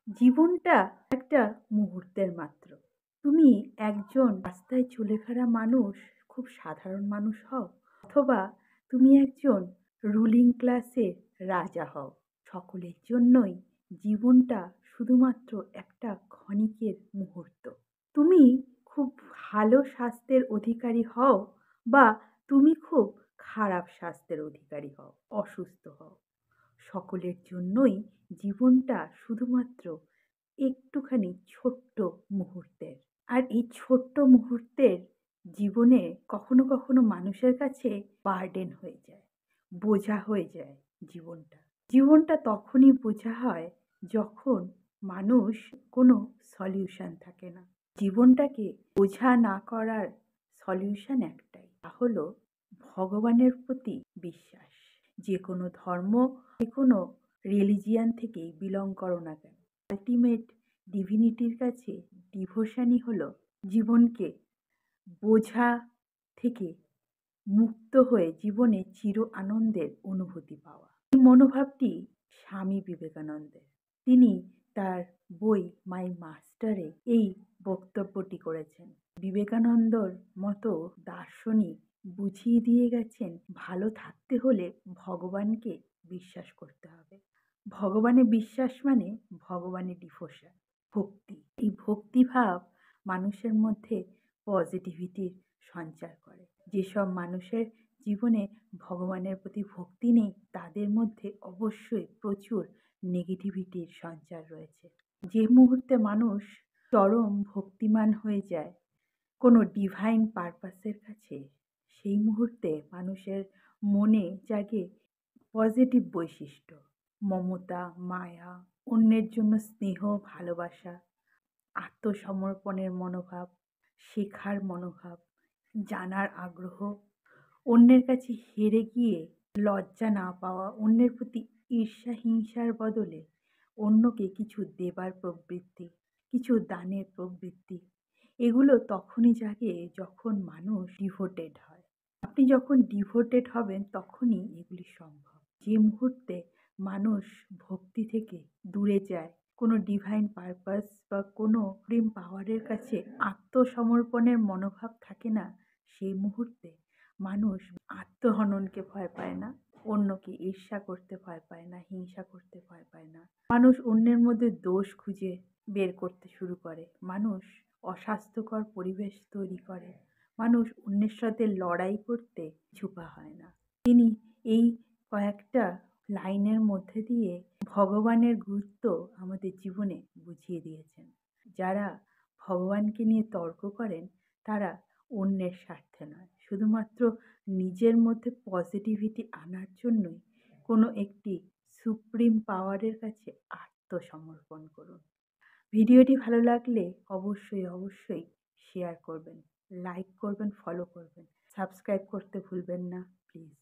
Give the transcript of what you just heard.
জীবনটা একটা মুহূর্তের মাত্র। তুমি একজন রাস্তায় চলে ফেরা মানুষ, খুব সাধারণ মানুষ হও, অথবা তুমি একজন রুলিং ক্লাসের রাজা হও, সকলের জন্যই জীবনটা শুধুমাত্র একটা ক্ষণিকের মুহূর্ত। তুমি খুব ভালো স্বাস্থ্যের অধিকারী হও বা তুমি খুব খারাপ স্বাস্থ্যের অধিকারী হও, অসুস্থ হও, সকলের জন্যই জীবনটা শুধুমাত্র একটুখানি ছোট্ট মুহূর্তের। আর এই ছোট্ট মুহূর্তের জীবনে কখনো কখনো মানুষের কাছে বার্ডেন হয়ে যায়, বোঝা হয়ে যায় জীবনটা। জীবনটা তখনই বোঝা হয় যখন মানুষ কোনো সলিউশন থাকে না। জীবনটাকে বোঝা না করার সলিউশন একটাই, তা হলো ভগবানের প্রতি বিশ্বাস। যে কোনো ধর্ম, যে কোনো রিলিজিয়ান থেকেই বিলং করো না কেন, আলটিমেট ডিভিনিটির কাছে ডিভোশনই হলো জীবনকে বোঝা থেকে মুক্ত হয়ে জীবনে চির আনন্দের অনুভূতি পাওয়া। এই মনোভাবটি স্বামী বিবেকানন্দের। তিনি তার বই মাই মাস্টারে এই বক্তব্যটি করেছেন। বিবেকানন্দর মতো দার্শনিক বুঝিয়ে দিয়ে গেছেন, ভালো থাকতে হলে ভগবানকে বিশ্বাস করতে হবে। ভগবানে বিশ্বাস মানে ভগবানে ডিভোশন, ভক্তি। এই ভক্তিভাব মানুষের মধ্যে পজিটিভিটির সঞ্চার করে। যেসব মানুষের জীবনে ভগবানের প্রতি ভক্তি নেই, তাদের মধ্যে অবশ্যই প্রচুর নেগেটিভিটির সঞ্চার রয়েছে। যে মুহূর্তে মানুষ চরম ভক্তিমান হয়ে যায় কোনো ডিভাইন পারপাসের কাছে, সেই মুহূর্তে মানুষের মনে জাগে পজিটিভ বৈশিষ্ট্য, মমতা, মায়া, অন্যের জন্য স্নেহ, ভালোবাসা, আত্মসমর্পণের মনোভাব, শেখার মনোভাব, জানার আগ্রহ, অন্যের কাছে হেরে গিয়ে লজ্জা না পাওয়া, অন্যের প্রতি ঈর্ষা হিংসার বদলে অন্যকে কিছু দেবার প্রবৃত্তি, কিছু দানের প্রবৃত্তি, এগুলো তখনই জাগে যখন মানুষ ডিভোটেড হয়। আপনি যখন ডিভোটেড হবেন তখনই এগুলি সম্ভব। যে মুহূর্তে মানুষ ভক্তি থেকে দূরে যায়, কোনো ডিভাইন পারপাস বা কোনো সুপ্রিম পাওয়ারের কাছে আত্মসমর্পণের মনোভাব থাকে না, সেই মুহূর্তে মানুষ আত্মহননকে ভয় পায় না, অন্যকে ঈর্ষা করতে ভয় পায় না, হিংসা করতে ভয় পায় না। মানুষ অন্যের মধ্যে দোষ খুঁজে বের করতে শুরু করে, মানুষ অস্বাস্থ্যকর পরিবেশ তৈরি করে, মানুষ অন্যের সাথে লড়াই করতে ঝুঁকা হয় না। তিনি এই কয়েকটা লাইনের মধ্যে দিয়ে ভগবানের গুরুত্ব আমাদের জীবনে বুঝিয়ে দিয়েছেন। যারা ভগবানকে নিয়ে তর্ক করেন তারা অন্যের স্বার্থে নয়, শুধুমাত্র নিজের মধ্যে পজিটিভিটি আনার জন্যই কোনো একটি সুপ্রিম পাওয়ারের কাছে আত্মসমর্পণ করুন। ভিডিওটি ভালো লাগলে অবশ্যই শেয়ার করবেন, লাইক করবেন, ফলো করবেন, সাবস্ক্রাইব করতে ভুলবেন না প্লিজ।